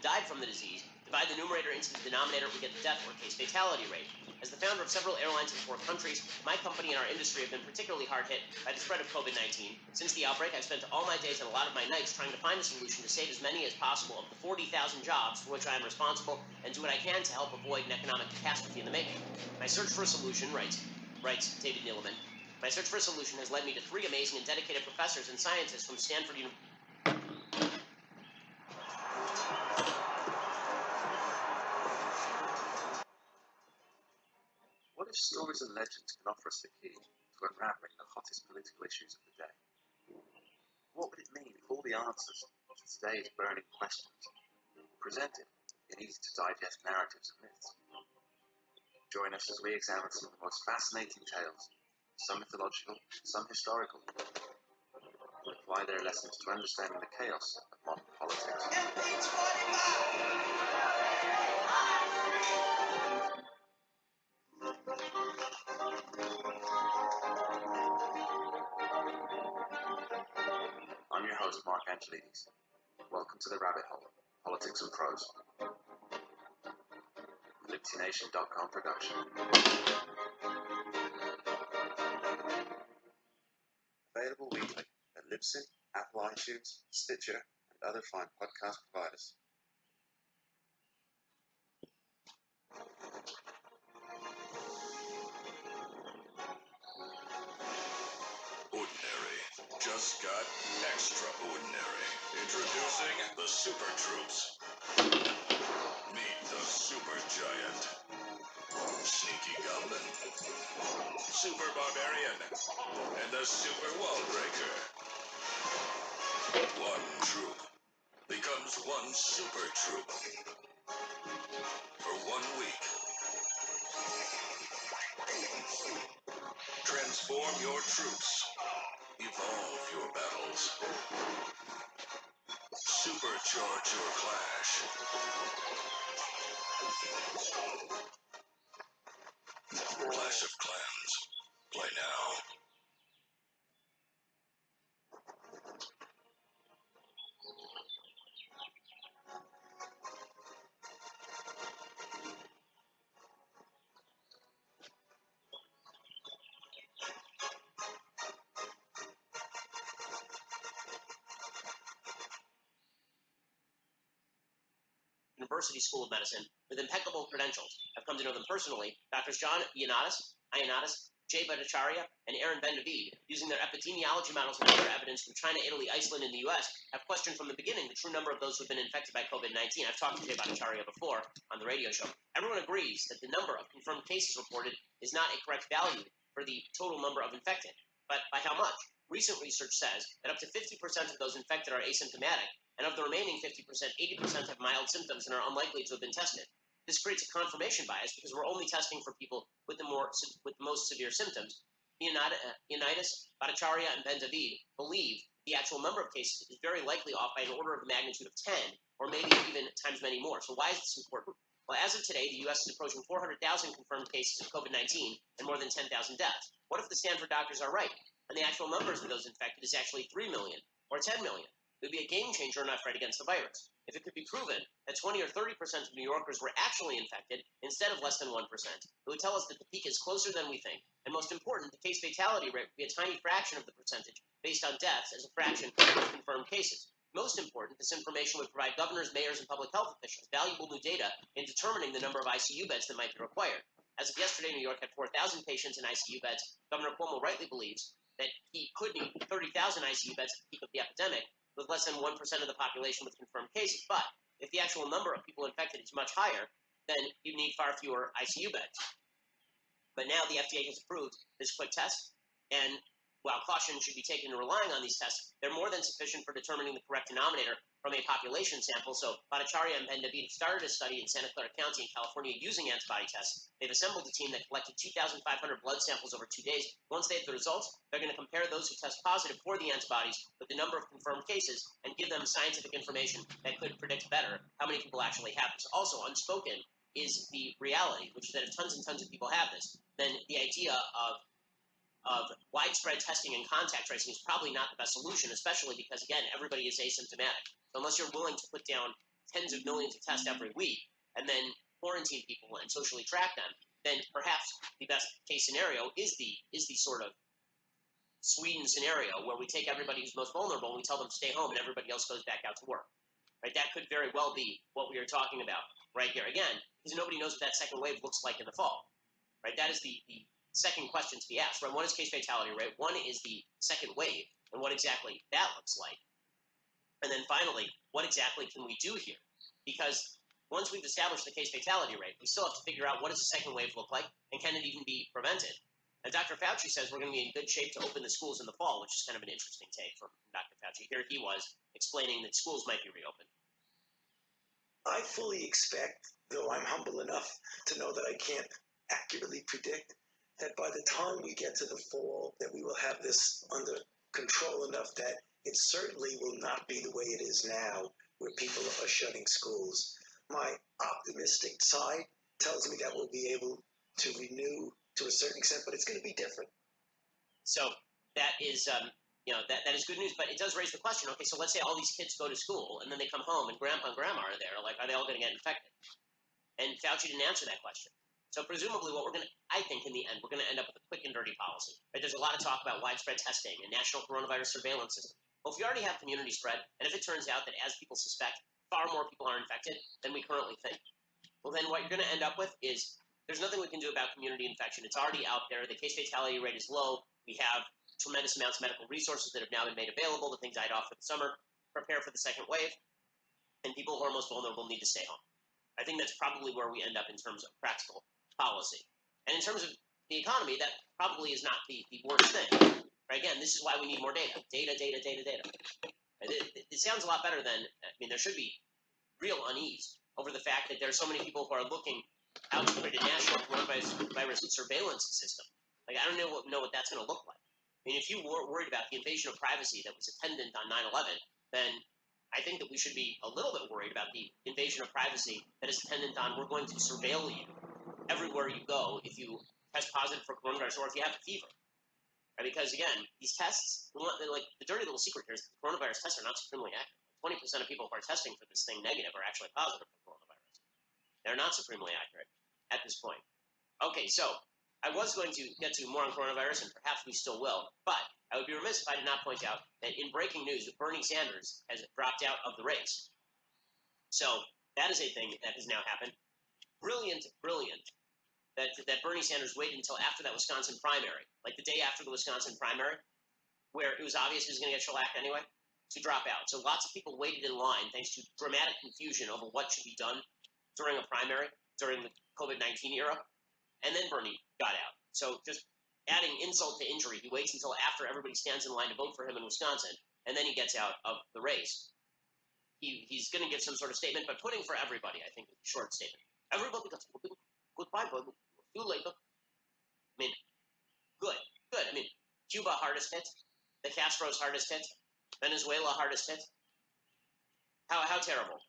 died from the disease, divide the numerator into the denominator, we get the death or case fatality rate. As the founder of several airlines in 4 countries, my company and our industry have been particularly hard hit by the spread of COVID-19. Since the outbreak, I've spent all my days and a lot of my nights trying to find a solution to save as many as possible of the 40,000 jobs for which I am responsible and do what I can to help avoid an economic catastrophe in the making. My search for a solution, writes David Neeleman, my search for a solution has led me to 3 amazing and dedicated professors and scientists from Stanford University. What if stories and legends can offer us the key to unraveling the hottest political issues of the day? What would it mean if all the answers to today's burning questions were presented in easy-to-digest narratives and myths? Join us as we examine some of the most fascinating tales, some mythological, some historical, and apply their lessons to understanding the chaos of modern politics. I'm your host, Mark Angelides. Welcome to The Rabbit Hole, Politics and Prose. LibertyNation.com production. Available weekly at Libsyn, Apple iTunes, Stitcher, and other fine podcast providers. Ordinary just got extraordinary. Introducing the Super Troops. Meet the Super Giant, Sneaky Goblin, Super Barbarian, and the Super Wall Breaker. One troop becomes one super troop for 1 week. Transform your troops. Evolve your battles. Supercharge your clash. Clash of Clans. Play now. University School of Medicine with impeccable credentials. I've come to know them personally. Doctors John Ioannidis, Jay Bhattacharya, and Aaron Ben-David, using their epidemiology models and other evidence from China, Italy, Iceland, and the U.S., have questioned from the beginning the true number of those who have been infected by COVID-19. I've talked to Jay Bhattacharya before on the radio show. Everyone agrees that the number of confirmed cases reported is not a correct value for the total number of infected. But by how much? Recent research says that up to 50% of those infected are asymptomatic, and of the remaining 50%, 80% have mild symptoms and are unlikely to have been tested. This creates a confirmation bias because we're only testing for people with the most severe symptoms. Ioannidis, Bhattacharya, and Ben-David believe the actual number of cases is very likely off by an order of magnitude of 10, or maybe even times many more. So why is this important? Well, as of today, the U.S. is approaching 400,000 confirmed cases of COVID-19 and more than 10,000 deaths. What if the Stanford doctors are right, and the actual numbers of those infected is actually 3 million or 10 million? It would be a game changer in our fight against the virus. If it could be proven that 20 or 30% of New Yorkers were actually infected instead of less than 1%, it would tell us that the peak is closer than we think. And most important, the case fatality rate would be a tiny fraction of the percentage based on deaths as a fraction of confirmed cases. Most important, this information would provide governors, mayors, and public health officials valuable new data in determining the number of ICU beds that might be required. As of yesterday, New York had 4,000 patients in ICU beds. Governor Cuomo rightly believes that he could need 30,000 ICU beds at the peak of the epidemic, with less than 1% of the population with confirmed cases. But if the actual number of people infected is much higher, then you need far fewer ICU beds. But now the FDA has approved this quick test, and while caution should be taken in relying on these tests, they're more than sufficient for determining the correct denominator from a population sample. So Bhattacharya and Ben-David started a study in Santa Clara County in California using antibody tests. They've assembled a team that collected 2,500 blood samples over 2 days. Once they have the results, they're going to compare those who test positive for the antibodies with the number of confirmed cases and give them scientific information that could predict better how many people actually have this. Also, unspoken is the reality, which is that if tons and tons of people have this, then the idea of widespread testing and contact tracing is probably not the best solution, especially because, again, everybody is asymptomatic. So unless you're willing to put down tens of millions of tests every week and then quarantine people and socially track them, then perhaps the best case scenario is the sort of Sweden scenario where we take everybody who's most vulnerable and we tell them to stay home and everybody else goes back out to work. Right? That could very well be what we are talking about right here. Again, because nobody knows what that second wave looks like in the fall. Right? That is the second question to be asked. Right? One is case fatality rate. One is the second wave and what exactly that looks like. And then finally, what exactly can we do here? Because once we've established the case fatality rate, we still have to figure out what does the second wave look like and can it even be prevented? And Dr. Fauci says we're going to be in good shape to open the schools in the fall, which is kind of an interesting take from Dr. Fauci. Here he was explaining that schools might be reopened. I fully expect, though I'm humble enough to know that I can't accurately predict, that by the time we get to the fall, that we will have this under control enough that it certainly will not be the way it is now, where people are shutting schools. My optimistic side tells me that we'll be able to renew to a certain extent, but it's going to be different. So that is, that is good news, but it does raise the question. Okay, so let's say all these kids go to school and then they come home and grandpa and grandma are there. Like, are they all going to get infected? And Fauci didn't answer that question. So presumably, I think in the end, we're going to end up with a quick and dirty policy. Right? There's a lot of talk about widespread testing and national coronavirus surveillance system. Well, if we already have community spread, and if it turns out that as people suspect, far more people are infected than we currently think, well, then what you're going to end up with is there's nothing we can do about community infection. It's already out there. The case fatality rate is low. We have tremendous amounts of medical resources that have now been made available. The thing died off for the summer. Prepare for the second wave. And people who are most vulnerable need to stay home. I think that's probably where we end up in terms of practical policy. And in terms of the economy, that probably is not the worst thing. Right? Again, this is why we need more data. Data. It sounds a lot better than, there should be real unease over the fact that there are so many people who are looking out to create a national coronavirus surveillance system. Like, I don't know what that's going to look like. If you were worried about the invasion of privacy that was attendant on 9/11, then I think that we should be a little bit worried about the invasion of privacy that is attendant on we're going to surveil you everywhere you go if you test positive for coronavirus or if you have a fever. Right? Because, again, these tests, like, the dirty little secret here is that the coronavirus tests are not supremely accurate. 20% of people who are testing for this thing negative are actually positive for coronavirus. They're not supremely accurate at this point. Okay, so I was going to get to more on coronavirus, and perhaps we still will, but I would be remiss if I did not point out that in breaking news, Bernie Sanders has dropped out of the race. So that is a thing that has now happened. Brilliant that Bernie Sanders waited until after that Wisconsin primary, like the day after the Wisconsin primary, where it was obvious he was going to get shellacked anyway, to drop out. So lots of people waited in line thanks to dramatic confusion over what should be done during a primary, during the COVID-19 era, and then Bernie got out. So just adding insult to injury, he waits until after everybody stands in line to vote for him in Wisconsin, and then he gets out of the race. He's going to give some sort of statement, but putting for everybody, I think, is a short statement. Everybody gets goodbye, bud. See you later. Good. Cuba hardest hit, the Castros hardest hit, Venezuela hardest hit. How terrible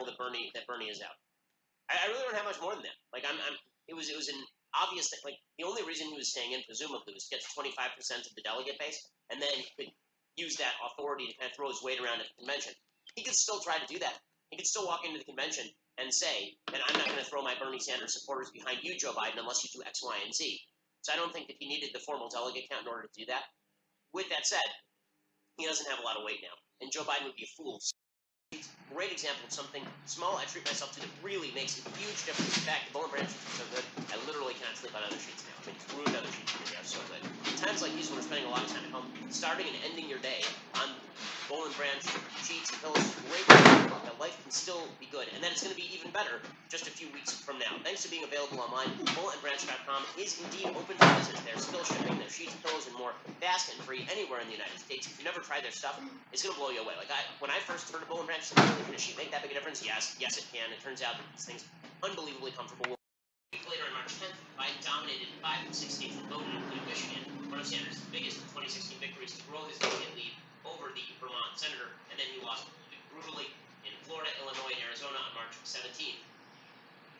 that Bernie is out. I really don't have much more than that. Like, it was an obvious thing. Like, the only reason he was staying in, presumably, was to get to 25% of the delegate base, and then he could use that authority to kind of throw his weight around at the convention. He could still try to do that. He could still walk into the convention and say that I'm not going to throw my Bernie Sanders supporters behind you, Joe Biden, unless you do X, Y, and Z. So I don't think that he needed the formal delegate count in order to do that. With that said, he doesn't have a lot of weight now, and Joe Biden would be a fool. Great example of something small I treat myself to that really makes a huge difference. In fact, the Bowl and Branch sheets are so good, I literally cannot sleep on other sheets now. Ruined other sheets because they are so good. In times like these when we're spending a lot of time at home, starting and ending your day on Bowl and Branch sheets and pillows is great that life can still be good, and that it's going to be even better just a few weeks from now. Thanks to being available online, bowlandbranch.com is indeed open for business. They're still shipping their sheets, pillows, and more fast and free anywhere in the United States. If you've never tried their stuff, it's going to blow you away. Like, when I first heard of Bowl and Branch, can a sheet make that big a difference? Yes, it can. It turns out that these things are unbelievably comfortable. A week later, on March 10th, Biden dominated 5 of 16 voted, including Michigan, one of Sanders' biggest 2016 victories, to grow his delegate lead over the Vermont senator, and then he lost brutally in Florida, Illinois, and Arizona on March 17th.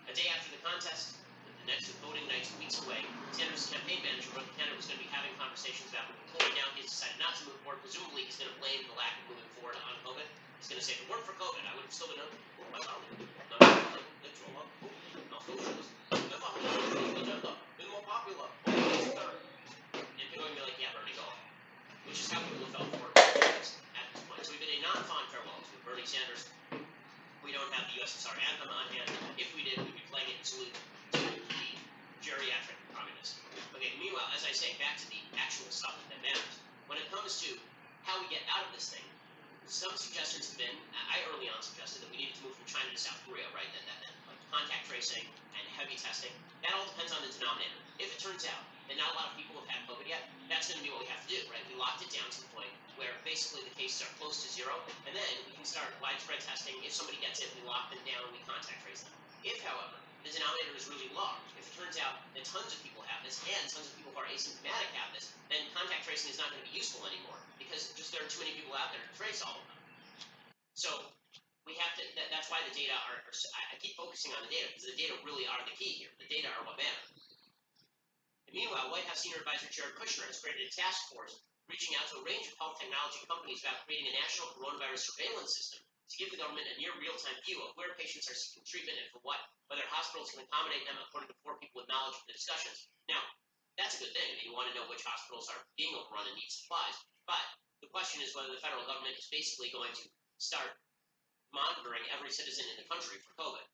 A day after the contest, the next voting night's weeks away, Sanders' campaign manager wrote the candidate was going to be having conversations about moving forward. Now he's decided not to move forward. Presumably, he's going to blame the lack of moving forward on COVID. He's going to say, if it weren't for COVID, I would have still been is how we will have felt for decades at this point. So we've been a non-con farewells with Bernie Sanders. We don't have the USSR anthem on hand. If we did, we'd be playing it in salute to the geriatric communists. Okay, meanwhile, as I say, back to the actual stuff that matters. When it comes to how we get out of this thing, some suggestions have been, I early on suggested that we needed to move from China to South Korea, right? That like contact tracing and heavy testing, that all depends on the denominator. If it turns out that not a lot of people have had COVID yet, that's going to be what we have to do, right? We locked it down to the point where basically the cases are close to zero, and then we can start widespread testing. If somebody gets it, we lock them down, we contact trace them. If, however, the denominator is really large, if it turns out that tons of people have this, and tons of people who are asymptomatic have this, then contact tracing is not going to be useful anymore, because just there are too many people out there to trace all of them. So we have to, that's why the data are I keep focusing on the data, because the data really are the key here. The data are what matter. And meanwhile, White House Senior Advisor Jared Kushner has created a task force reaching out to a range of health technology companies about creating a national coronavirus surveillance system to give the government a near real-time view of where patients are seeking treatment and for what, whether hospitals can accommodate them according to 4 people with knowledge of the discussions. Now, that's a good thing. I mean, you want to know which hospitals are being overrun and need supplies, but the question is whether the federal government is basically going to start monitoring every citizen in the country for COVID.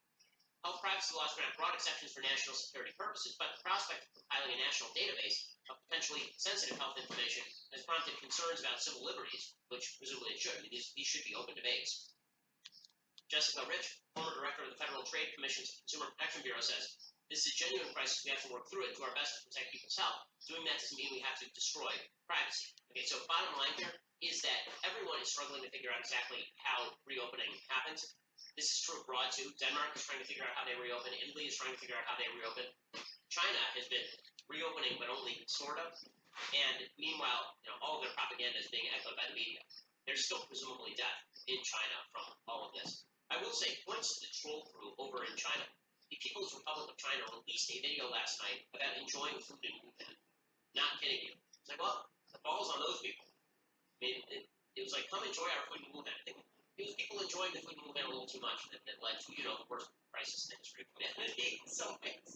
Health privacy laws grant broad exceptions for national security purposes, but the prospect of compiling a national database of potentially sensitive health information has prompted concerns about civil liberties, which presumably it should. I mean, these should be open debates. Jessica Rich, former director of the Federal Trade Commission's Consumer Protection Bureau, says, "This is a genuine crisis. We have to work through it and do our best to protect people's health. Doing that doesn't mean we have to destroy privacy." Okay, so bottom line here is that everyone is struggling to figure out exactly how reopening happens. This is true abroad too. Denmark is trying to figure out how they reopen. Italy is trying to figure out how they reopen. China has been reopening, but only sort of. And meanwhile, all of their propaganda is being echoed by the media. There's still presumably death in China from all of this. I will say, points to the troll crew over in China. The People's Republic of China released a video last night about enjoying food in Wuhan. Not kidding you. It's like, well, the balls on those people. I mean, it was like, come enjoy our food in Wuhan. I think it was people enjoying the food in Wuhan a little too much that led to, the worst crisis in the history of humanity in some ways.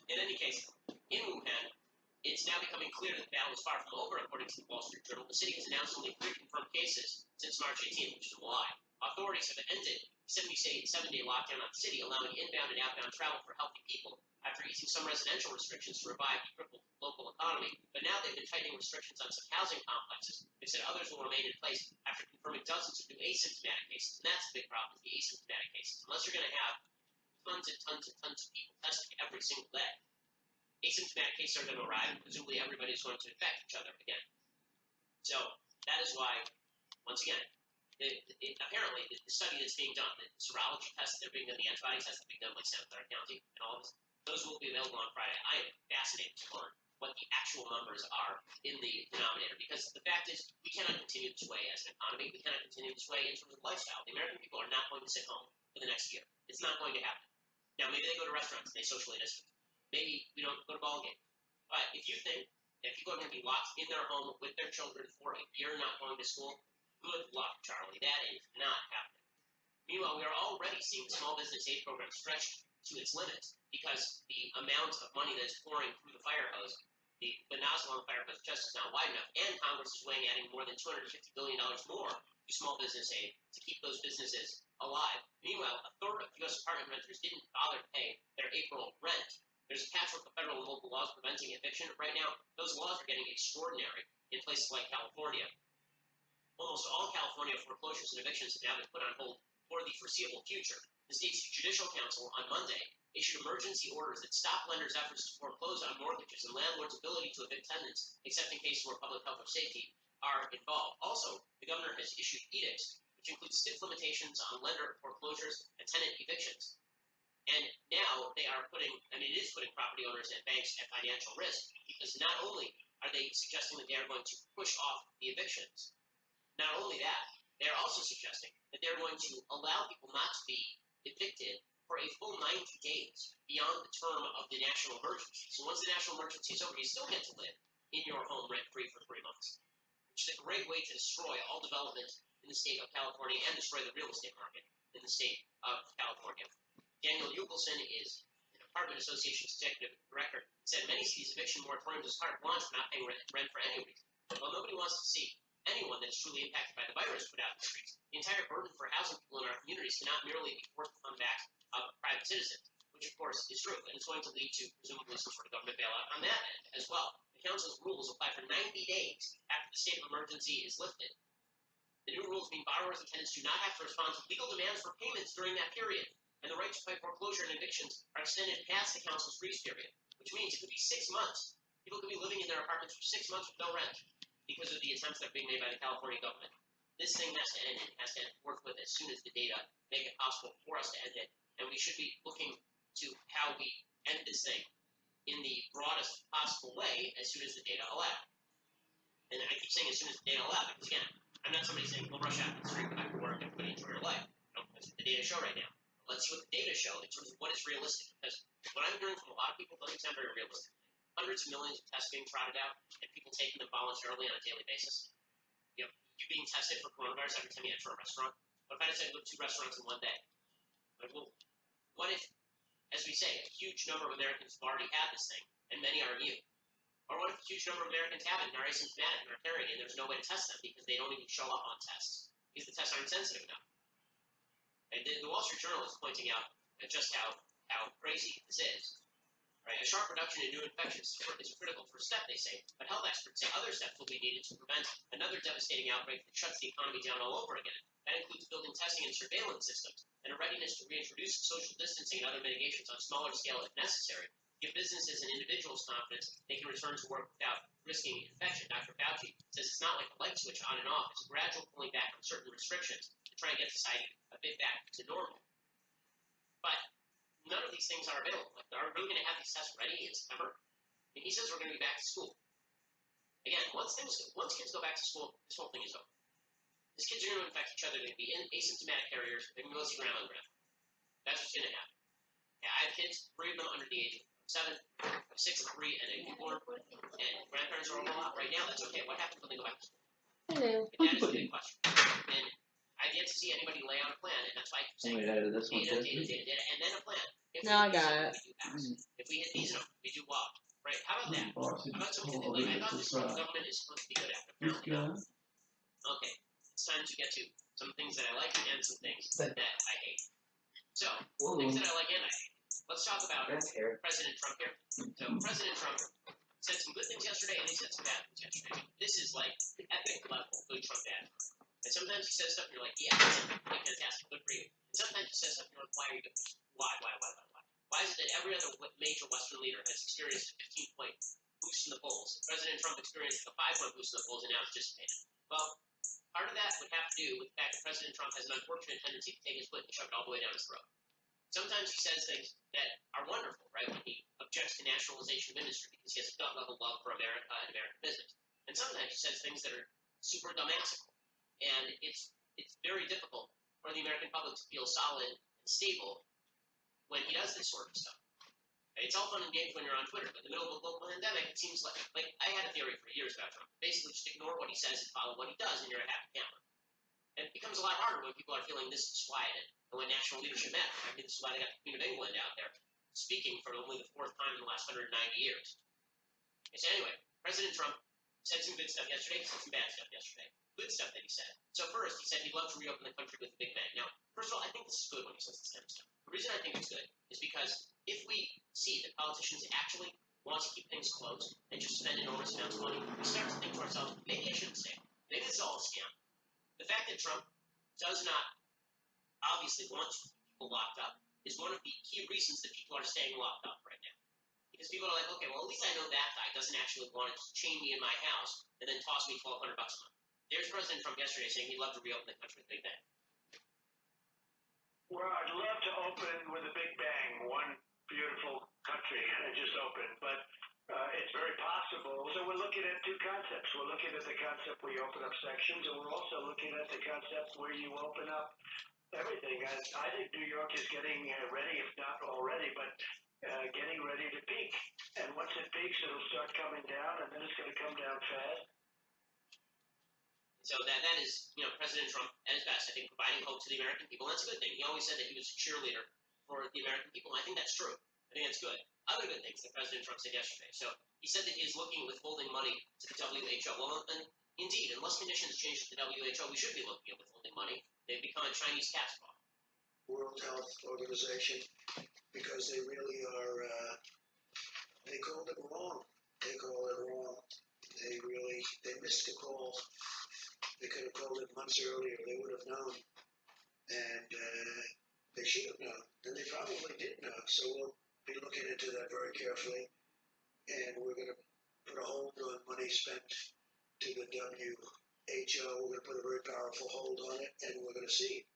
In any case, in Wuhan, it's now becoming clear that the battle is far from over, according to the Wall Street Journal. The city has announced only 3 confirmed cases since March 18th, which is a lie. Authorities have ended 7-day lockdown on the city, allowing inbound and outbound travel for healthy people after easing some residential restrictions to revive the crippled local economy. But now they've been tightening restrictions on some housing complexes. They said others will remain in place after confirming dozens of new asymptomatic cases. And that's the big problem, the asymptomatic cases. Unless you're going to have tons and tons and tons of people testing every single day, asymptomatic cases are going to arrive, and presumably everybody's going to infect each other again. So that is why, once again, apparently the study that's being done, the serology tests that are being done, the antibody tests that are being done by Santa Clara County and all of this, those will be available on Friday. I am fascinated to learn what the actual numbers are in the denominator, because the fact is we cannot continue this way as an economy. We cannot continue this way in terms of lifestyle. The American people are not going to sit home for the next year. It's not going to happen. Now, maybe they go to restaurants and they socially distance. Maybe we don't go to ball games. But if you think that people are going to be locked in their home with their children for a year not going to school, good luck, Charlie. That is not happening. Meanwhile, we are already seeing the small business aid program stretched to its limits because the amount of money that is pouring through the fire hose, the nozzle on the fire hose just is not wide enough, and Congress is weighing adding more than $250 billion more to small business aid to keep those businesses alive. Meanwhile, a third of U.S. apartment renters didn't bother to pay their April rent. There's a patchwork of federal and local laws preventing eviction. Right now, those laws are getting extraordinary in places like California. Almost all California foreclosures and evictions have now been put on hold for the foreseeable future. The state's Judicial Council on Monday issued emergency orders that stop lenders' efforts to foreclose on mortgages and landlords' ability to evict tenants, except in cases where public health or safety are involved. Also, the governor has issued edicts, which include stiff limitations on lender foreclosures and tenant evictions. And now it is putting property owners and banks at financial risk, because not only are they suggesting that they are going to push off the evictions, not only that, they are also suggesting that they're going to allow people not to be evicted for a full 90 days beyond the term of the national emergency. So once the national emergency is over, you still get to live in your home rent-free for 3 months, which is a great way to destroy all development in the state of California and destroy the real estate market in the state of California. Daniel Ugelson is an apartment association's executive director, said many see these eviction moratoriums as carte blanche for not paying rent for any reason. Well, nobody wants to see anyone that is truly impacted by the virus put out in the streets. The entire burden for housing people in our communities cannot merely be forced upon the backs of private citizens, which of course is true, and it's going to lead to presumably some sort of government bailout on that end as well. The council's rules apply for 90 days after the state of emergency is lifted. The new rules mean borrowers and tenants do not have to respond to legal demands for payments during that period, and the right to fight foreclosure and evictions are extended past the council's freeze period, which means it could be 6 months. People could be living in their apartments for 6 months with no rent because of the attempts that are being made by the California government. This thing has to end and has to end forthwith as soon as the data make it possible for us to end it, and we should be looking to how we end this thing in the broadest possible way as soon as the data allow. And I keep saying as soon as the data allow because, again, I'm not somebody saying, well, rush out to the street, go back to work, everybody enjoy your life. That's what the data show right now. But let's see what the data show in terms of what is realistic. Because what I'm hearing from a lot of people doesn't sound very realistic. Hundreds of millions of tests being trotted out, and people taking them voluntarily on a daily basis. You know, you being tested for coronavirus every time you enter a restaurant. What if I decided to go to 2 restaurants in one day? Like, well, what if, as we say, a huge number of Americans have already had this thing, and many are immune? Or what if a huge number of Americans have it and are asymptomatic and are carrying it, and there's no way to test them because they don't even show up on tests because the tests aren't sensitive enough? And the Wall Street Journal is pointing out just how crazy this is. Right? A sharp reduction in new infections is a critical first step, they say, but health experts say other steps will be needed to prevent another devastating outbreak that shuts the economy down all over again. That includes building testing and surveillance systems and a readiness to reintroduce social distancing and other mitigations on a smaller scale if necessary. Give businesses and individuals confidence they can return to work without risking infection. Dr. Fauci says it's not like a light switch on and off. It's a gradual pulling back on certain restrictions to try and get society a bit back to normal. But none of these things are available. Like, are we really going to have these tests ready in September? And he says we're going to be back to school. Again, once kids go back to school, this whole thing is over. These kids are going to infect each other. They're going to be asymptomatic carriers. They're going to go see grandma and grandpa. That's what's going to happen. Yeah, I have kids, 3 of them under the age of 7, 6 and 3, and a newborn. And grandparents are over a lot right now. That's okay. What happens when they go back to school? Hello. And that is a big question. And I've yet to see anybody lay out a plan, and that's why I keep saying data, and then a plan. If No, I got it. We do pass. If we hit these, we do walk. Right? How about that? How about something that, like, I thought this government is supposed to be good at, apparently not. Okay, it's time to get to some things that I like and some things that I hate. So, things that I like and I hate. Let's talk about President Trump here. So, President Trump said some good things yesterday, and he said some bad things yesterday. This is like epic level good Trump bad. And sometimes he says stuff, and you're like, yeah, that's fantastic, good for you. And sometimes he says stuff, and you're like, why are you doing this? Why? Why is it that every other major Western leader has experienced a 15-point boost in the polls? President Trump experienced a 5-point boost in the polls and now it's dissipated. Well, part of that would have to do with the fact that President Trump has an unfortunate tendency to take his foot and shove it all the way down his throat. Sometimes he says things that are wonderful, right? When he objects to nationalization of industry because he has a gut-level love for America and American business. And sometimes he says things that are super dumbassical. And it's very difficult for the American public to feel solid and stable when he does this sort of stuff. It's all fun and games when you're on Twitter, but in the middle of a global pandemic, it seems like I had a theory for years about Trump. Basically, just ignore what he says and follow what he does, and you're a happy camper. And it becomes a lot harder when people are feeling this disquieted, and when national leadership matters. I mean, this is why they got the Queen of England out there speaking for only the 4th time in the last 190 years. So anyway, President Trump said some good stuff yesterday, said some bad stuff yesterday. Good stuff that he said. So first, he said he'd love to reopen the country with a big bang. Now, first of all, I think this is good when he says this kind of stuff. The reason I think it's good is because if we see that politicians actually want to keep things closed and just spend enormous amounts of money, we start to think to ourselves, maybe I shouldn't stay. Maybe this is all a scam. The fact that Trump does not obviously want people locked up is one of the key reasons that people are staying locked up right now. Because people are like, okay, well, at least I know that guy doesn't actually want to chain me in my house and then toss me $1,200 a month. There's President Trump yesterday saying he'd love to reopen the country with a big bang. Well, I'd love to open with a big bang, one beautiful country, and just open. But it's very possible. So we're looking at 2 concepts. We're looking at the concept where you open up sections, and we're also looking at the concept where you open up everything. I think New York is getting ready, if not already, but getting ready to peak. And once it peaks, it'll start coming down, and then it's going to come down fast. So that is, President Trump at his best, I think, providing hope to the American people. And that's a good thing. He always said that he was a cheerleader for the American people, and I think that's true. I think that's good. Other good things that President Trump said yesterday. So he said that he is looking at withholding money to the WHO. Well, Indeed, unless conditions change at the WHO, we should be looking at withholding money. They've become a Chinese cat's paw. World Health Organization, because they really are, they called it wrong. They call it wrong. They missed the call. They could have called it months earlier. They would have known. And they should have known. And they probably did know. So we'll be looking into that very carefully. And we're going to put a hold on money spent to the WHO. We're going to put a very powerful hold on it, and we're going to see.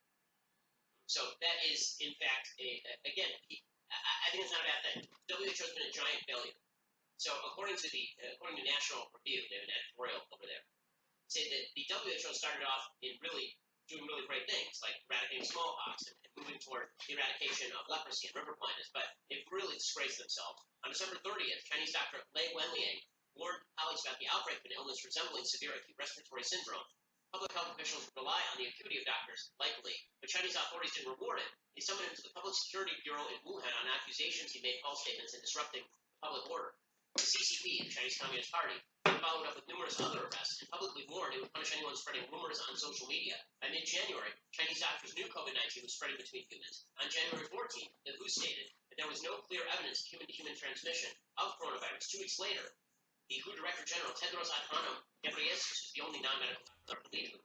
So that is, in fact, I think it's not a bad thing. WHO has been a giant failure. So according to National Review, they have an editorial over there, say that the WHO started off in doing really great things, like eradicating smallpox and moving toward the eradication of leprosy and river blindness, but they've really disgraced themselves. On December 30th, Chinese doctor Lei Wenliang warned colleagues about the outbreak of an illness resembling severe acute respiratory syndrome. Public health officials rely on the acuity of doctors like Li, but Chinese authorities didn't reward him. They summoned him to the Public Security Bureau in Wuhan on accusations he made false statements and disrupting the public order. The CCP, the Chinese Communist Party, followed up with numerous other arrests and publicly warned it would punish anyone spreading rumors on social media. By mid-January, Chinese doctors knew COVID-19 was spreading between humans. On January 14th, the WHO stated that there was no clear evidence of human-to-human transmission of coronavirus. 2 weeks later, the WHO Director General Tedros Adhanom Ghebreyesus, the only non-medical leader,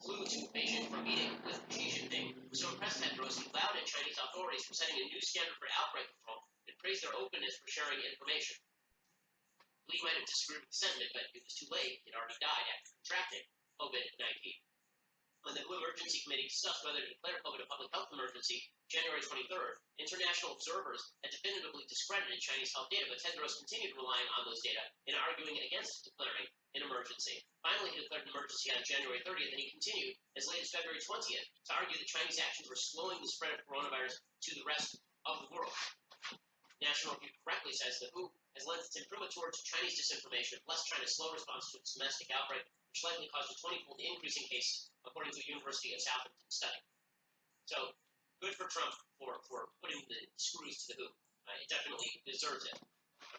flew to Beijing for a meeting with Xi Jinping. So impressed Tedros, he lauded Chinese authorities for setting a new standard for outbreak control and praised their openness for sharing information. Lee might have disagreed with the sentiment, but it was too late. He'd already died after contracting COVID-19. When the WHO Emergency Committee discussed whether to declare COVID a public health emergency, January 23rd, international observers had definitively discredited Chinese health data, but Tedros continued relying on those data and arguing against declaring an emergency. Finally, he declared an emergency on January 30th, and he continued as late as February 20th to argue that Chinese actions were slowing the spread of coronavirus to the rest of the world. National Review correctly says the WHO has lent its imprimatur to Chinese disinformation, less China's slow response to its domestic outbreak, which likely caused a 20-fold increase in cases, according to a University of Southampton study. So, good for Trump for putting the screws to the WHO. It definitely deserves it.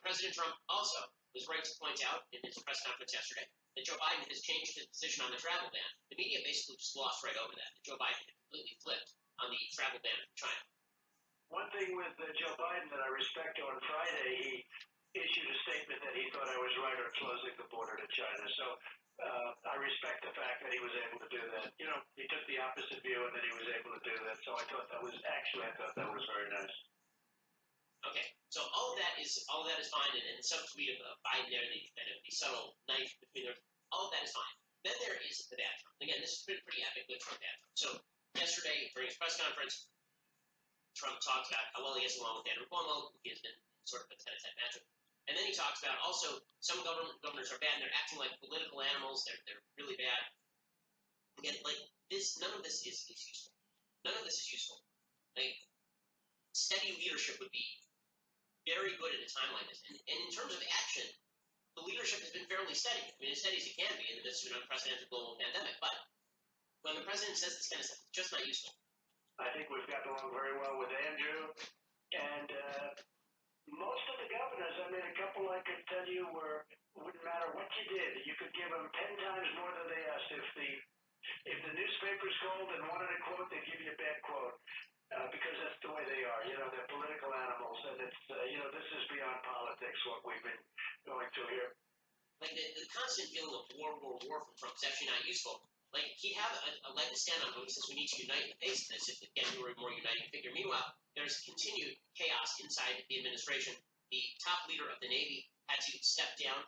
President Trump also was right to point out in his press conference yesterday that Joe Biden has changed his position on the travel ban. The media basically just glossed right over that Joe Biden had completely flipped on the travel ban from China. One thing with Joe Biden that I respect, on Friday, he issued a statement that he thought I was right on closing the border to China. So I respect the fact that he was able to do that. You know, he took the opposite view and then he was able to do that. So I thought that was very nice. Okay, so all of that is fine, and the subtweet of Biden there, the subtle knife between them, all of that is fine. Then there is the bad Trump. Again, this is pretty epic with Trump bad Trump. So yesterday during his press conference, Trump talked about how well he gets along with Andrew Cuomo, who he has been sort of a tete-a-tete matchup. And then he talks about also some governors are bad and they're acting like political animals. They're really bad. Again, like this, none of this is useful. None of this is useful. Like steady leadership would be very good at a time like this. And in terms of action, the leadership has been fairly steady. I mean, as steady as it can be in the midst of an unprecedented global pandemic. But when the president says this kind of stuff, it's just not useful. I think we've gotten along very well with Andrew, and most of the governors, I mean, a couple I could tell you wouldn't matter what you did, you could give them 10 times more than they asked. If the newspapers called and wanted a quote, they'd give you a bad quote, because that's the way they are. You know, they're political animals, and it's this is beyond politics, what we've been going through here. Like the constant feeling of war from Trump is actually not useful. Like, he'd have a leg to stand on when he says we need to unite in the face of this, if again you were a more uniting figure. Meanwhile, there's continued chaos inside the administration. The top leader of the Navy had to step down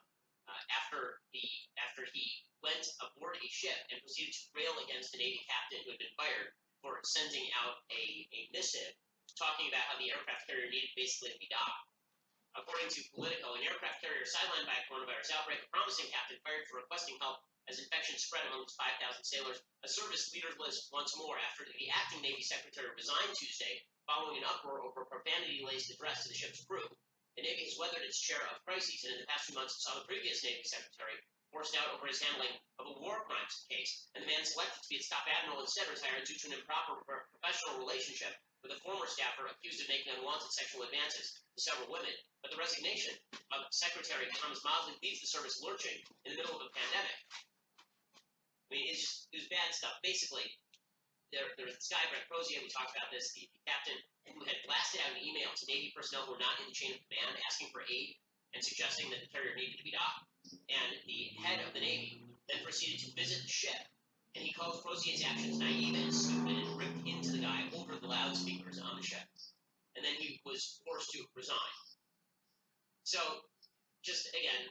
after he went aboard a ship and proceeded to rail against the Navy captain who had been fired for sending out a missive talking about how the aircraft carrier needed basically to be docked. According to Politico, an aircraft carrier sidelined by a coronavirus outbreak, a promising captain fired for requesting help as infection spread among his 5,000 sailors. A service leaders list once more after the acting Navy secretary resigned Tuesday following an uproar over profanity-laced address to the ship's crew. The Navy has weathered its share of crises, and in the past few months it saw the previous Navy secretary forced out over his handling of a war crimes case, and the man selected to be its top admiral instead retired due to an improper professional relationship with a former staffer accused of making unwanted sexual advances to several women. But the resignation of Secretary Thomas Mosley leaves the service lurching in the middle of a pandemic. I mean, it was bad stuff. Basically, there was this guy, Brett Crozier, we talked about this, the captain, who had blasted out an email to Navy personnel who were not in the chain of command asking for aid and suggesting that the carrier needed to be docked. And the head of the Navy then proceeded to visit the ship, and he called Crozier's actions naive and stupid and ripped into the guy over the loudspeakers on the ship. And then he was forced to resign. So, just again,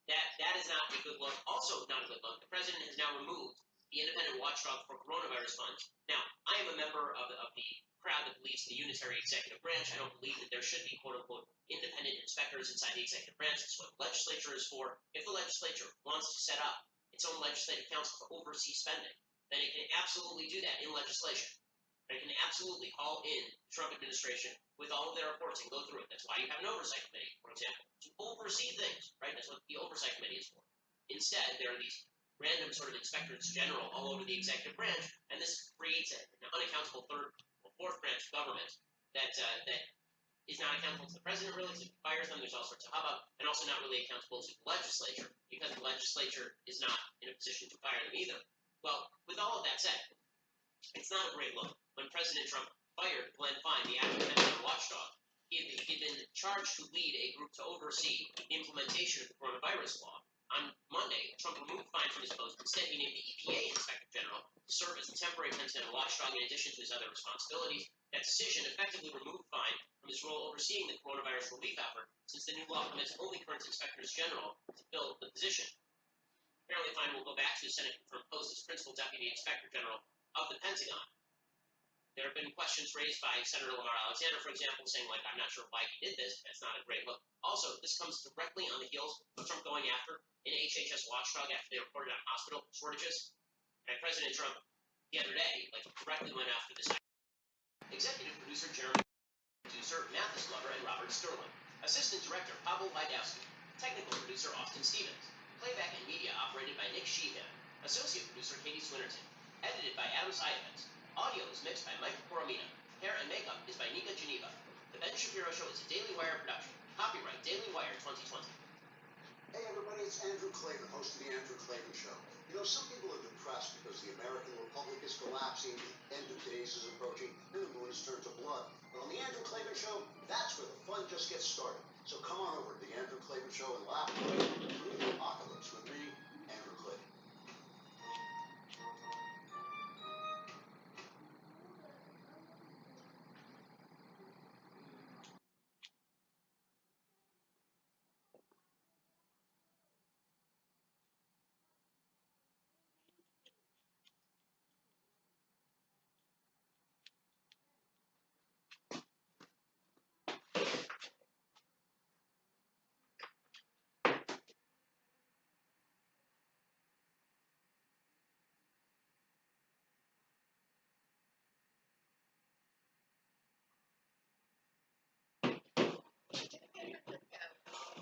that is not a good look. Also, not a good look. The president has now removed the independent watchdog for coronavirus funds. Now, I am a member of the crowd that believes in the unitary executive branch. I don't believe that there should be quote unquote independent inspectors inside the executive branch. That's what the legislature is for. If the legislature wants to set up its own legislative council to oversee spending, then it can absolutely do that in legislation. It can absolutely haul in the Trump administration with all of their reports and go through it. That's why you have an oversight committee, for example, to oversee things, right? That's what the oversight committee is for. Instead, there are these random sort of inspectors general all over the executive branch, and this creates an unaccountable third or fourth branch of government that is not accountable to the president really, because if he fires them, there's all sorts of hubbub, and also not really accountable to the legislature, because the legislature is not in a position to fire them either. Well, with all of that said, it's not a great look. When President Trump fired Glenn Fine, the acting independent watchdog, he had been charged to lead a group to oversee the implementation of the coronavirus law. On Monday, Trump removed Fine from his post. Instead, he named the EPA Inspector General to serve as the temporary independent watchdog in addition to his other responsibilities. That decision effectively removed Fine from his role overseeing the coronavirus relief effort, since the new law permits only current inspectors general to fill the position. Apparently, Fine will go back to the Senate-confirmed post as Principal Deputy Inspector General of the Pentagon. There have been questions raised by Senator Lamar Alexander, for example, saying, like, I'm not sure why he did this. That's not a great look. Also, this comes directly on the heels of Trump going after an HHS watchdog after they reported on hospital shortages. And President Trump, the other day, like, directly went after this. Executive producer Jeremy, producer Mathis Glover and Robert Sterling, assistant director Pavel Wydowski, technical producer Austin Stevens, playback and media operated by Nick Sheehan, associate producer Katie Swinnerton, edited by Adam Sayevitz. Audio is mixed by Michael Coromina. Hair and makeup is by Nika Geneva. The Ben Shapiro Show is a Daily Wire production. Copyright Daily Wire 2020. Hey everybody, it's Andrew Klavan, host of The Andrew Klavan Show. You know, some people are depressed because the American Republic is collapsing, the end of days is approaching, and the moon has turned to blood. But on The Andrew Klavan Show, that's where the fun just gets started. So come on over to The Andrew Klavan Show and laugh through the apocalypse with me, Andrew Klavan.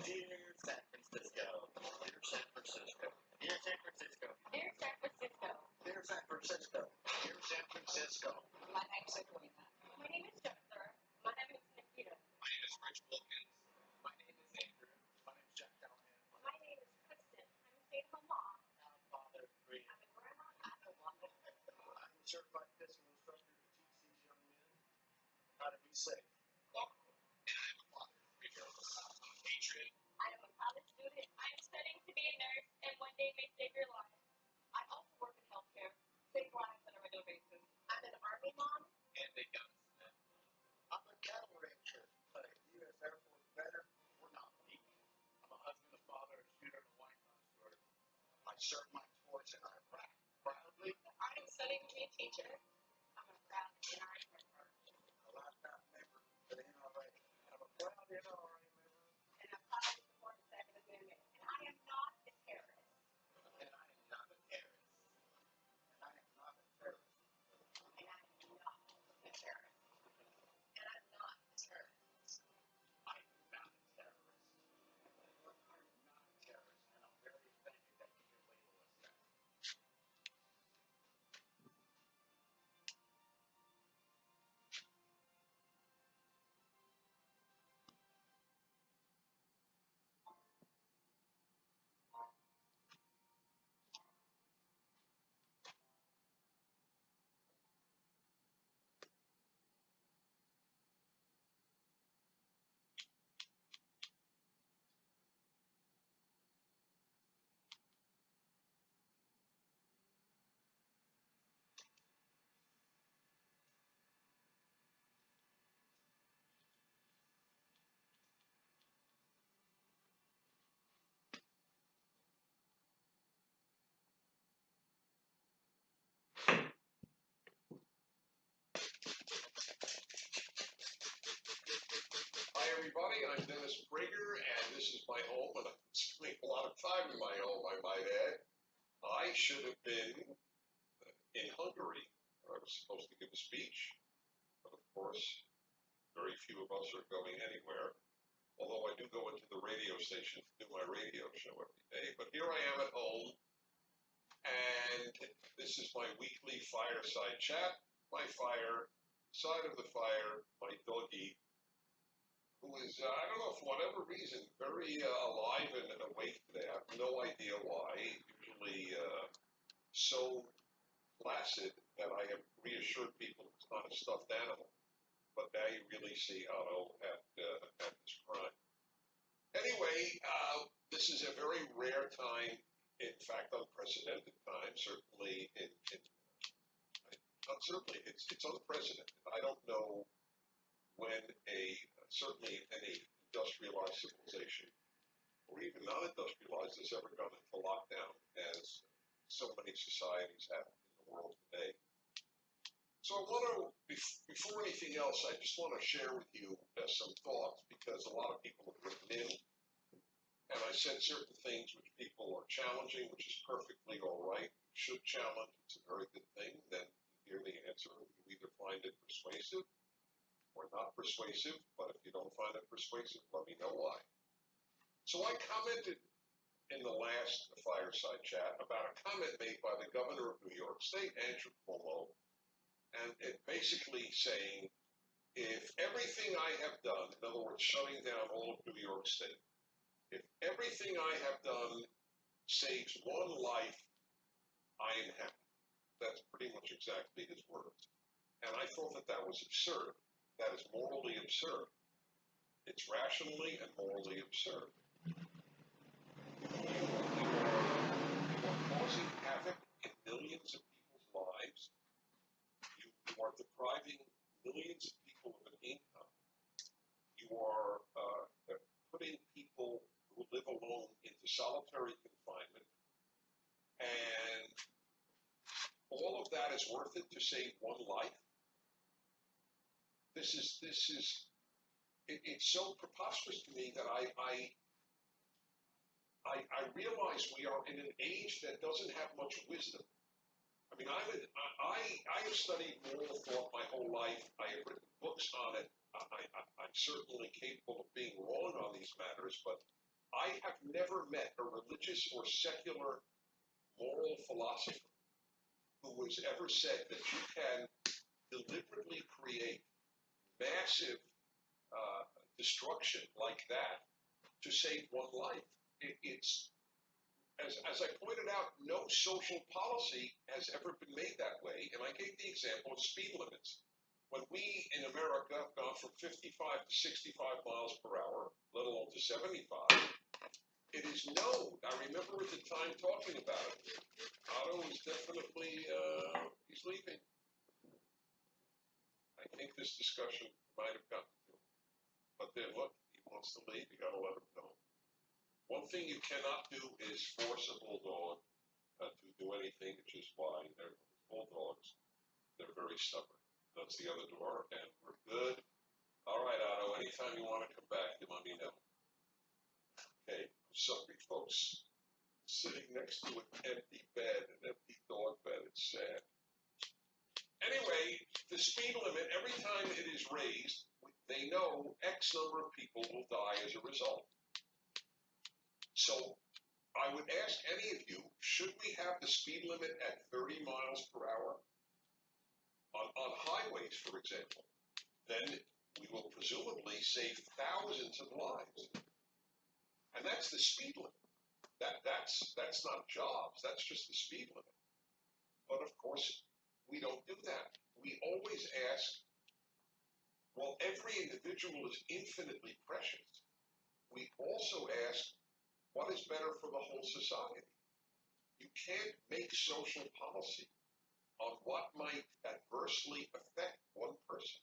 Dear San Francisco. Dear San Francisco. Dear San Francisco. Dear San Francisco. Dear San Francisco. Dear San Francisco. My name's Sabrina. My name is Jennifer. My name is Nikita. My name is Rich Wilkins. My name is Andrew. My name is Jack Callahan. My name is Kristen. I'm a stay-at-home mom. I'm a father of three. I'm a grandma. I'm a woman. I'm a certified fiscal instructor to teach these young men how to be safe. And I am a father of three girls. I'm a patriot. I am a college student. I am studying to be a nurse and one day may save your life. I also work in healthcare, save lives on a regular basis. I'm an Army mom. And a gunsmith. I'm a cattle rancher, a U.S. Air Force veteran, or not weak. I'm a husband, a father, a shooter, and a wine connoisseur. I serve my torch in Iraq proudly. I am studying to be a teacher. I'm a proud NRA member. A lifetime member of the NRA. And I'm a proud NRA member. And I'm proud to support the Second Amendment. And I am not a terrorist. And I am not a terrorist. And I am not a terrorist. And I am not a terrorist. And I'm not a terrorist. I am not a terrorist. I'm not a terrorist. And I'm very offended that you can label us that. everybody. I'm Dennis Prager, and this is my home, and I've been spending a lot of time in my home, I might add. I should have been in Hungary, where I was supposed to give a speech, but of course, very few of us are going anywhere, although I do go into the radio station to do my radio show every day. But here I am at home, and this is my weekly fireside chat. My fire, side of the fire, my doggie, who is, I don't know, for whatever reason, very alive and awake today. I have no idea why. Usually so placid that I have reassured people it's not a stuffed animal. But now you really see Otto at this crime. Anyway, this is a very rare time, in fact, unprecedented time, certainly not certainly, it's unprecedented. I don't know when certainly any industrialized civilization, or even non-industrialized, has ever gone into lockdown as so many societies have in the world today. So I want to, before anything else, I just want to share with you some thoughts, because a lot of people have written in, and I said certain things which people are challenging, which is perfectly all right. You should challenge, it's a very good thing. Then you hear the answer, you either find it persuasive or not persuasive, but if you don't find it persuasive, let me know why. So I commented in the last fireside chat about a comment made by the governor of New York State, Andrew Cuomo, and it basically saying, if everything I have done, in other words, shutting down all of New York State, if everything I have done saves one life, I am happy. That's pretty much exactly his words. And I thought that that was absurd. That is morally absurd. It's rationally and morally absurd. You are causing havoc in millions of people's lives. You are depriving millions of people of an income. You are putting people who live alone into solitary confinement. And all of that is worth it to save one life. It's so preposterous to me that I realize we are in an age that doesn't have much wisdom. I mean, I have studied moral thought my whole life. I have written books on it. I'm certainly capable of being wrong on these matters, but I have never met a religious or secular moral philosopher who has ever said that you can deliberately create massive destruction like that to save one life. It's, as I pointed out, no social policy has ever been made that way, and I gave the example of speed limits. When we in America have gone from 55 to 65 miles per hour, let alone to 75, it is known. I remember at the time talking about it. Otto is definitely, he's leaving. I think this discussion might have gotten to him. But then look, he wants to leave, you gotta let him go. One thing you cannot do is force a bulldog to do anything, which is why they're bulldogs. They're very stubborn. That's the other door, and we're good. All right, Otto, anytime you want to come back, you let me know. Okay, I'm sorry, folks. Sitting next to an empty bed, an empty dog bed, it's sad. Anyway, the speed limit, every time it is raised, they know X number of people will die as a result. So I would ask any of you, should we have the speed limit at 30 miles per hour? On highways, for example. Then we will presumably save thousands of lives. And that's the speed limit. That's not jobs, that's just the speed limit. But of course, we don't do that. We always ask, well, every individual is infinitely precious. We also ask, what is better for the whole society? You can't make social policy on what might adversely affect one person.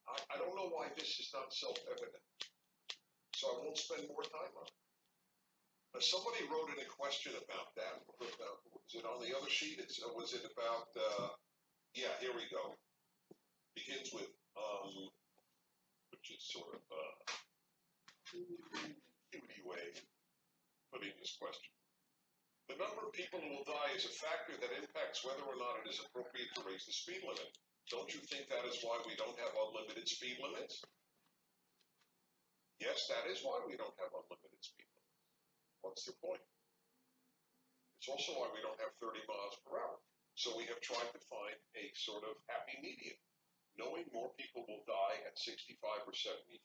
I don't know why this is not self-evident, so I won't spend more time on it. Somebody wrote in a question about that. Was it on the other sheet? Was it about, yeah, here we go. Begins with, which is sort of a cutie way of putting this question. The number of people who will die is a factor that impacts whether or not it is appropriate to raise the speed limit. Don't you think that is why we don't have unlimited speed limits? Yes, that is why we don't have unlimited speed limits. What's the point? It's also why we don't have 30 miles per hour. So we have tried to find a sort of happy medium. Knowing more people will die at 65 or 75,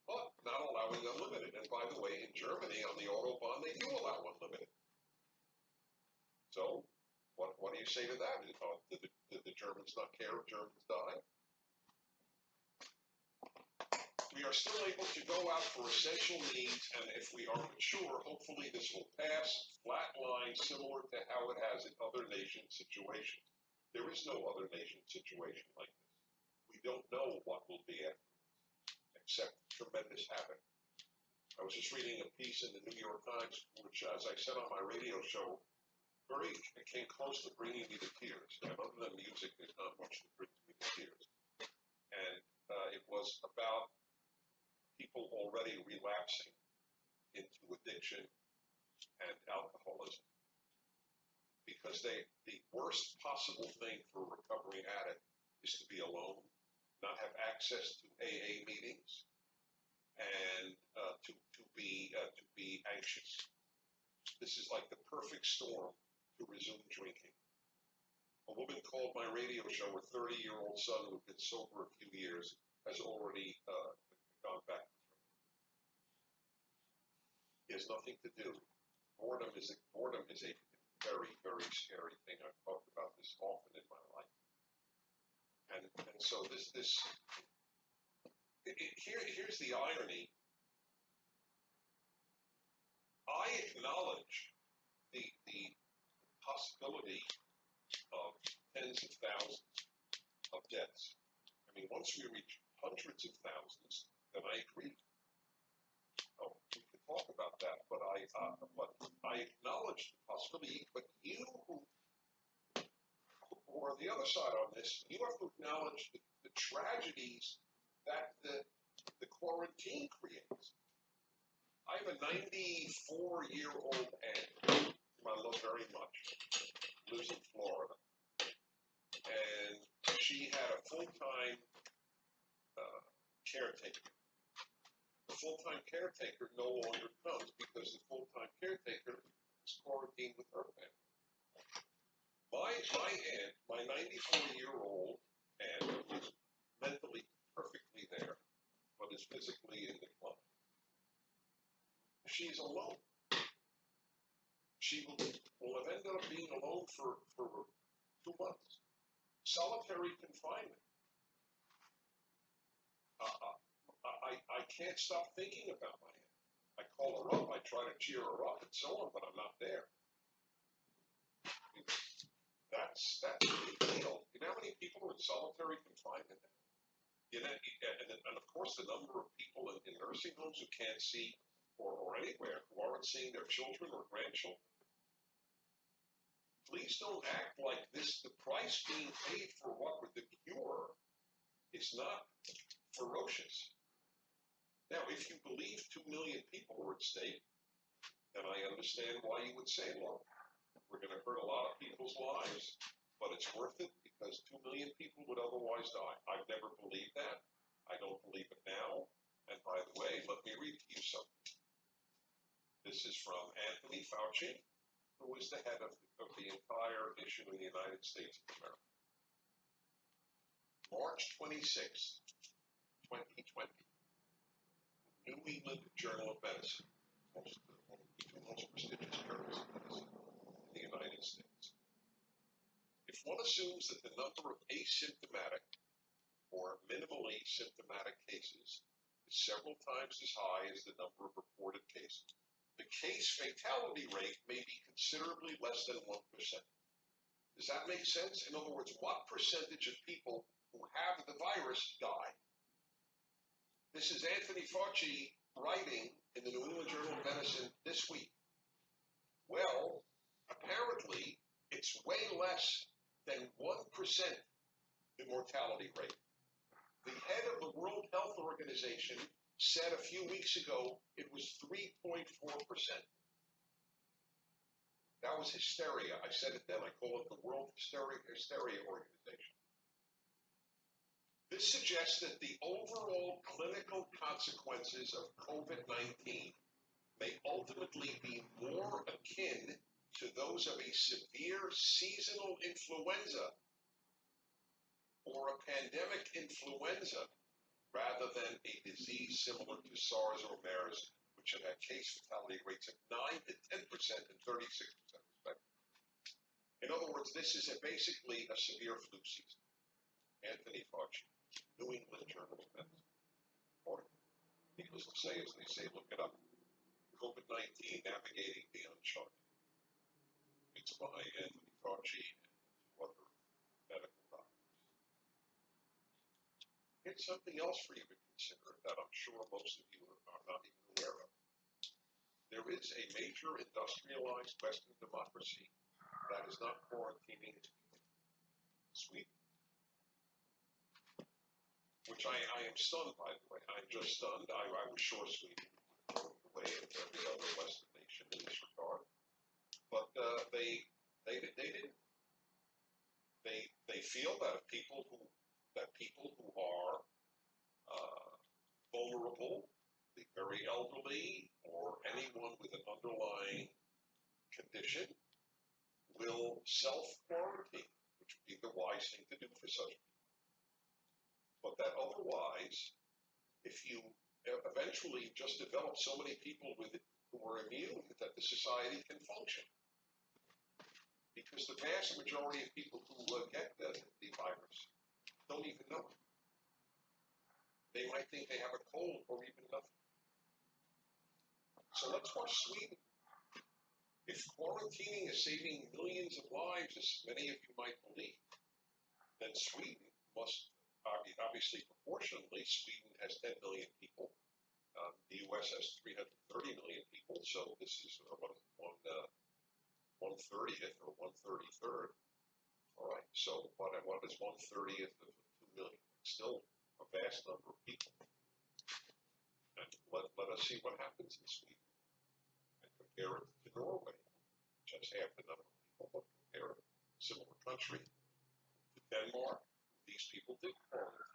but not allowing unlimited. And by the way, in Germany, on the Autobahn, they do allow unlimited. So, what do you say to that? Did the Germans not care if Germans die? We are still able to go out for essential needs, and if we are mature, hopefully this will pass flat line similar to how it has in other nation situations. There is no other nation situation like this. We don't know what will be afterwards, except tremendous havoc. I was just reading a piece in the New York Times, which, as I said on my radio show, it came close to bringing me to tears. And other than music, there's not much that brings me to tears. And it was about people already relapsing into addiction and alcoholism. Because the worst possible thing for a recovering addict is to be alone, not have access to AA meetings, and to be anxious. This is like the perfect storm to resume drinking. A woman called my radio show. Her 30-year-old son, who had been sober a few years, has already gone back to drinking. He has nothing to do. Boredom is a very, very scary thing. I've talked about this often in my life. And so here's the irony. I acknowledge the possibility of tens of thousands of deaths. I mean, once we reach hundreds of thousands, then I agree. Oh, we could talk about that, but I acknowledge the possibility. But you who are the other side on this, you have to acknowledge the tragedies that the quarantine creates. I have a 94-year-old aunt whom I love very much, lives in Florida, and she had a full-time caretaker. The full-time caretaker no longer comes because the full-time caretaker is quarantined with her family. My aunt, my 94-year-old aunt, is mentally perfectly there, but is physically in decline. She's alone. She will have ended up being alone for 2 months. Solitary confinement. I can't stop thinking about my aunt. I call her up, I try to cheer her up and so on, but I'm not there. That's a big deal. You know how many people are in solitary confinement now? You know, and of course the number of people in nursing homes who can't see or anywhere who aren't seeing their children or grandchildren. Please don't act like this. The price being paid for what with the cure is not ferocious. Now, if you believe 2 million people are at stake, then I understand why you would say, look, we're going to hurt a lot of people's lives, but it's worth it because 2 million people would otherwise die. I've never believed that. I don't believe it now. And by the way, let me read to you something. This is from Anthony Fauci, who is the head of the entire issue in the United States of America. March 26, 2020, New England Journal of Medicine, one of the two most prestigious journals of medicine in the United States. If one assumes that the number of asymptomatic or minimally symptomatic cases is several times as high as the number of reported cases, the case fatality rate may be considerably less than 1%. Does that make sense? In other words, what percentage of people who have the virus die? This is Anthony Fauci writing in the New England Journal of Medicine this week. Well, apparently, it's way less than 1% the mortality rate. The head of the World Health Organization said a few weeks ago it was 3.4%. That was hysteria. I said it then. I call it the World Hysteria Organization. This suggests that the overall clinical consequences of COVID-19 may ultimately be more akin to those of a severe seasonal influenza or a pandemic influenza rather than a disease similar to SARS or MERS, which have had case fatality rates of 9 to 10% and 36% respectively. In other words, this is basically a severe flu season. Anthony Fauci, New England Journal of Medicine. Or, needless to say, as they say, look it up. COVID-19 Navigating the Uncharted. It's by Anthony Fauci and other medical doctors. Here's something else for you to consider that I'm sure most of you are not even aware of. There is a major industrialized Western democracy that is not quarantining its people. Sweden. Which I am stunned, by the way. I'm just stunned. I was sure Sweden would go away with every other Western nation in this regard. But they didn't. They feel that people who are vulnerable, the very elderly, or anyone with an underlying condition, will self-quarantine, which would be the wise thing to do for such people. But that otherwise, if you eventually just develop so many people who are immune that the society can function. Because the vast majority of people who get the virus don't even know it. They might think they have a cold or even nothing. So let's watch Sweden. If quarantining is saving millions of lives, as many of you might believe, then Sweden must, obviously proportionally, Sweden has 10 million people. The U.S. has 330 million people, so this is 1/30th or 1/33rd. All right, so what is 1/30th of 2 million? It's still a vast number of people. And let us see what happens in Sweden and compare it to Norway, which has half the number of people, but compare a similar country to Denmark. These people did quarantine.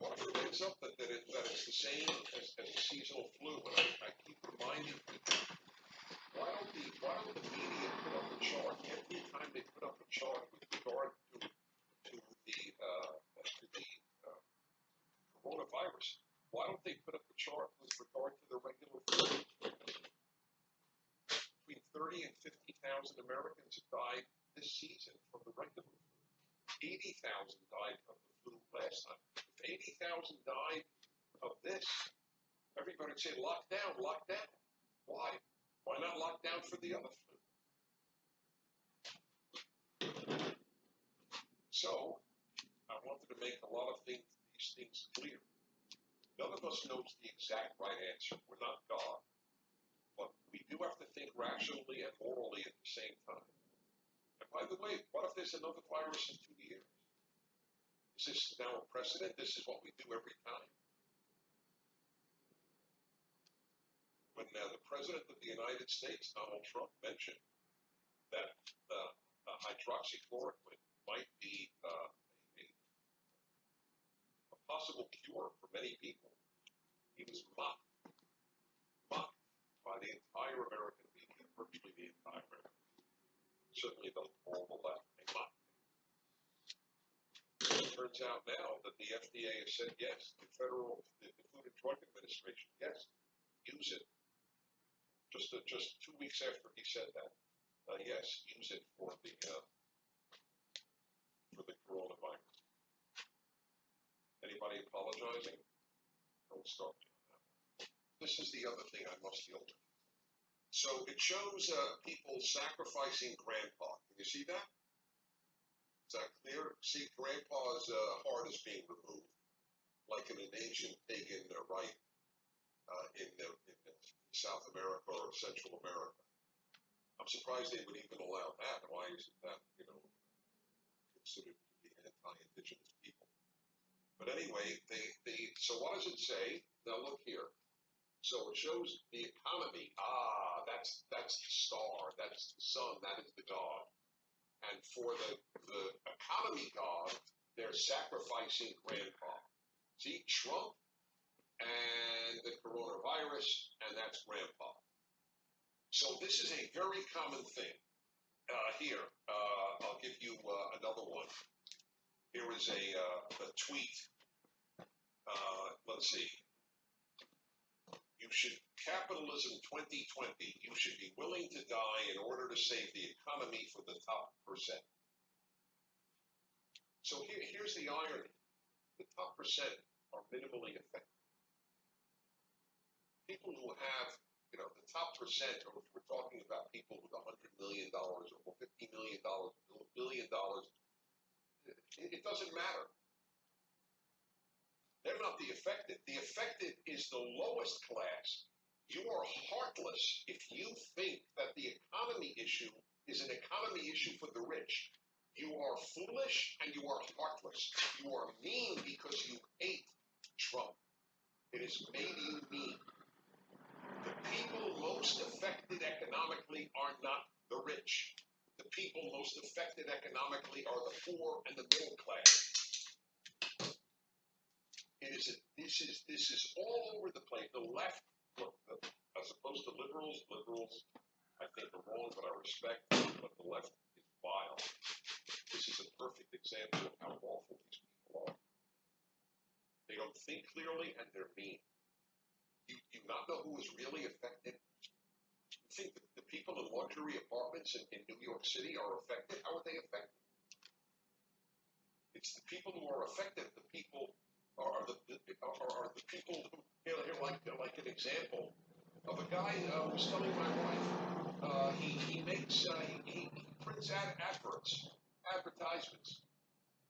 What if it ends up that it's the same as a seasonal flu? And I keep reminding people, why don't the media put up a chart every time they put up a chart with regard to the coronavirus? Why don't they put up a chart with regard to the regular flu? Between 30 and 50,000 Americans have died this season from the regular flu. 80,000 died of the flu last time. If 80,000 died of this, everybody would say, lock down, lock down. Why? Why not lock down for the other flu? So, I wanted to make a lot of these things clear. None of us knows the exact right answer. We're not God. But we do have to think rationally and morally at the same time. And by the way, what if there's another virus in 2 years? Is this now a precedent? This is what we do every time. When the President of the United States, Donald Trump, mentioned that hydroxychloroquine might be a possible cure for many people, he was mocked by the entire American media, virtually the entire American media. Certainly all the left, they mocked him. It turns out now that the FDA has said yes, the Food and Drug Administration, yes, use it. Just 2 weeks after he said that, yes, use it for the coronavirus. Anybody apologizing? Don't start. this is the other thing I must deal with. So it shows people sacrificing grandpa. Can you see that? Is that clear? See, grandpa's heart is being removed, like in an ancient pagan rite in South America or Central America. I'm surprised they would even allow that. Why isn't that, considered to be anti-indigenous people? But anyway, so what does it say? Now look here. So it shows the economy. That's the star. That's the sun. That is the god. And for the economy god, they're sacrificing grandpa. See, Trump and the coronavirus, and that's grandpa. So this is a very common thing. Here, I'll give you another one. Here is a tweet. Let's see. Capitalism 2020, you should be willing to die in order to save the economy for the top percent. So here's the irony. The top percent are minimally affected. People who have, the top percent, or if we're talking about people with $100 million or $50 million, $1 billion, it doesn't matter. They're not the affected. The affected is the lowest class. You are heartless if you think that the economy issue is an economy issue for the rich. You are foolish and you are heartless. You are mean because you hate Trump. It has made you mean. The people most affected economically are not the rich. The people most affected economically are the poor and the middle class. This is all over the place. The left, look, as opposed to liberals, I think are wrong, but I respect them, but the left is vile. This is a perfect example of how awful these people are. They don't think clearly and they're mean. You not know who is really affected? You think that the people in luxury apartments in New York City are affected? How are they affected? It's the people who are affected. The people are the people who, here like an example of a guy who was telling my wife, he prints advertisements,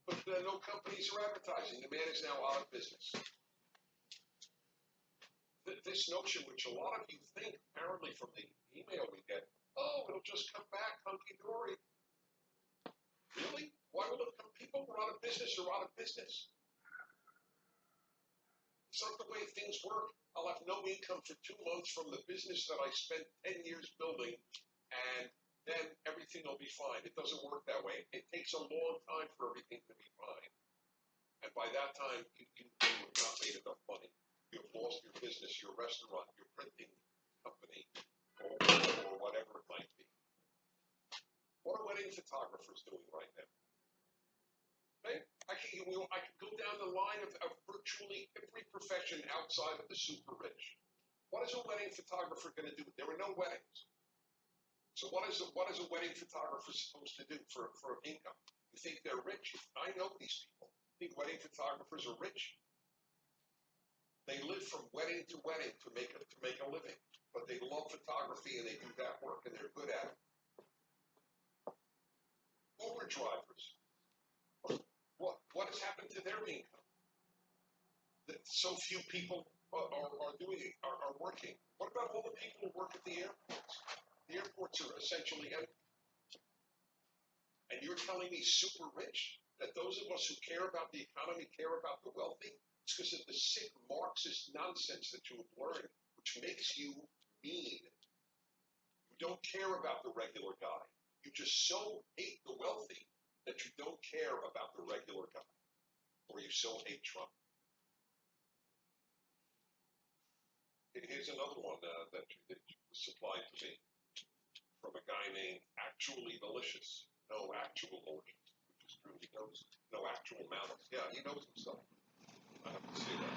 but no companies are advertising. The man is now out of business. This notion, which a lot of you think, apparently from the email we get, it'll just come back hunky-dory. Really? Why will it come? People who are out of business are out of business. It's not the way things work. I'll have no income for 2 months from the business that I spent 10 years building, and then everything will be fine. It doesn't work that way. It takes a long time for everything to be fine. And by that time, you have not made enough money. You have lost your business, your restaurant, your printing company, or whatever it might be. What are wedding photographers doing right now? Okay? I could go down the line of virtually every profession outside of the super rich. What is a wedding photographer going to do? There are no weddings. So what is a wedding photographer supposed to do for income? You think they're rich? I know these people. You think wedding photographers are rich? They live from wedding to wedding to make a living, but they love photography and they do that work and they're good at it. Uber drivers. What has happened to their income? That so few people are working. What about all the people who work at the airports? The airports are essentially empty. And you're telling me super rich that those of us who care about the economy care about the wealthy? It's because of the sick Marxist nonsense that you have learned, which makes you mean. You don't care about the regular guy. You just so hate the wealthy that you don't care about the regular guy. Or you so hate Trump. Here's another one that was supplied to me from a guy named Actually Malicious. No actual malicious, which is true. He knows no actual malice. Yeah, he knows himself. I have to say that.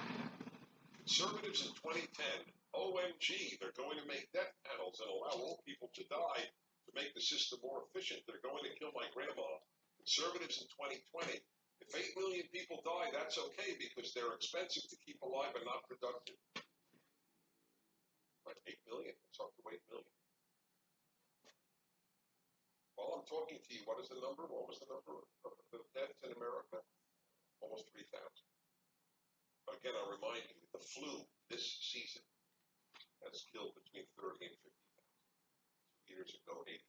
Conservatives in 2010, OMG, they're going to make death panels and allow old people to die to make the system more efficient. They're going to kill my grandma. Conservatives in 2020, if 8 million people die, that's okay because they're expensive to keep alive and not productive. Like 8 million. It's up to 8 million. While I'm talking to you, what is the number? What was the number of the deaths in America? Almost 3,000. But again, I'll remind you, the flu this season has killed between 30 and 50,000. 2 years ago, 80,000.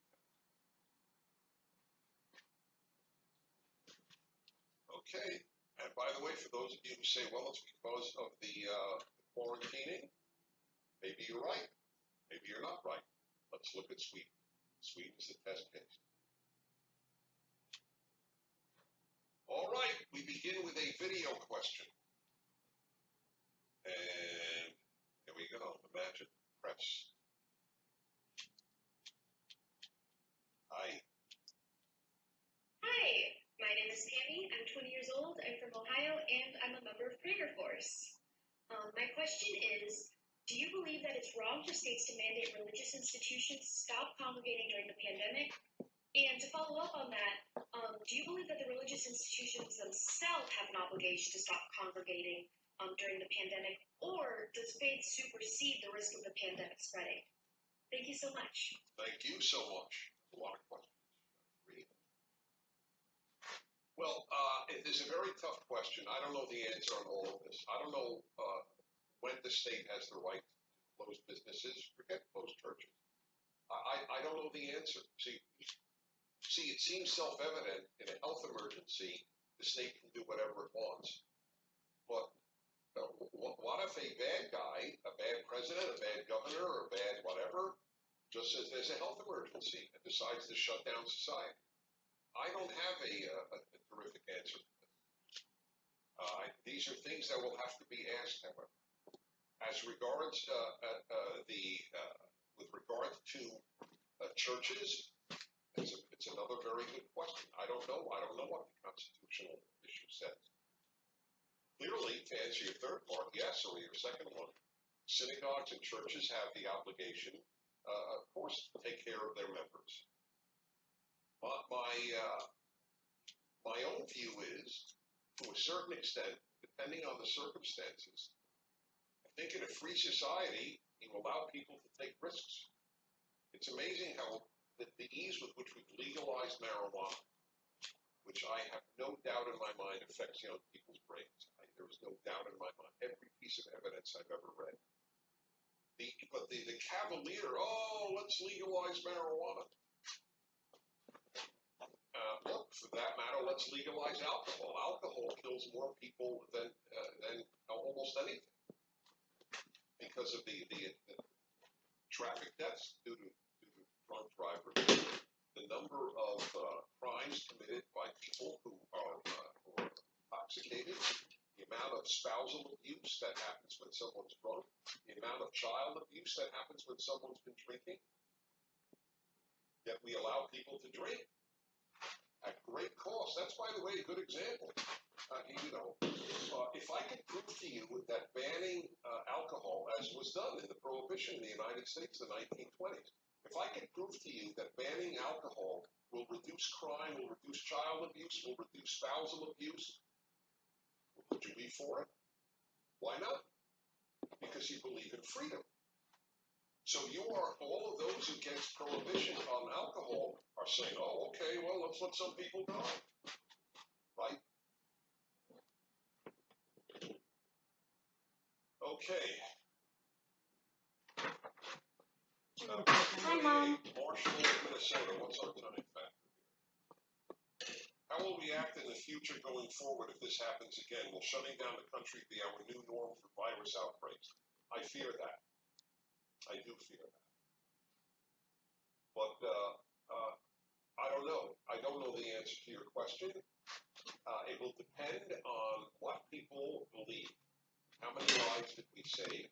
Okay. And by the way, for those of you who say, well, it's because of the quarantining, maybe you're right. Maybe you're not right. Let's look at Sweden. Sweden is the test case. All right, we begin with a video question. And here we go. Imagine press. Hi. Hi, my name is Tammy. I'm 20 years old. I'm from Ohio, and I'm a member of Prager Force. My question is, do you believe that it's wrong for states to mandate religious institutions stop congregating during the pandemic? And to follow up on that, do you believe that the religious institutions themselves have an obligation to stop congregating during the pandemic, or does faith supersede the risk of the pandemic spreading? Thank you so much. Thank you so much. A lot of questions. Well, it is a very tough question. I don't know the answer on all of this. I don't know when the state has the right to close businesses, forget close churches. I don't know the answer. See, it seems self-evident in a health emergency, the state can do whatever it wants. But what if a bad guy, a bad president, a bad governor, or a bad whatever, just says there's a health emergency and decides to shut down society? I don't have a terrific answer for this. These are things that will have to be asked, however. As regards with regard to churches, it's another very good question. I don't know what the constitutional issue says. Clearly, to answer your third part, yes, or your second one, synagogues and churches have the obligation, of course, to take care of their members. But my own view is, to a certain extent, depending on the circumstances, I think in a free society, you allow people to take risks. It's amazing how the ease with which we've legalized marijuana, which I have no doubt in my mind affects young people's brains. There is no doubt in my mind. Every piece of evidence I've ever read. But the cavalier, let's legalize marijuana. Look, for that matter, let's legalize alcohol. Alcohol kills more people than almost anything because of the traffic deaths due to drunk drivers. The number of crimes committed by people who are intoxicated, the amount of spousal abuse that happens when someone's drunk, the amount of child abuse that happens when someone's been drinking. Yet we allow people to drink at great cost. That's, by the way, a good example. If I could prove to you that banning alcohol, as was done in the Prohibition in the United States in the 1920s, if I could prove to you that banning alcohol will reduce crime, will reduce child abuse, will reduce spousal abuse, would you be for it? Why not? Because you believe in freedom. So all of those against prohibition on alcohol are saying, okay, well, let's let some people die. Right? Okay. Hi, Mom. Marshall, Minnesota, what's our time factor here? How will we act in the future going forward if this happens again? Will shutting down the country be our new norm for virus outbreaks? I fear that. I do fear that. But I don't know. I don't know the answer to your question. It will depend on what people believe. How many lives did we save?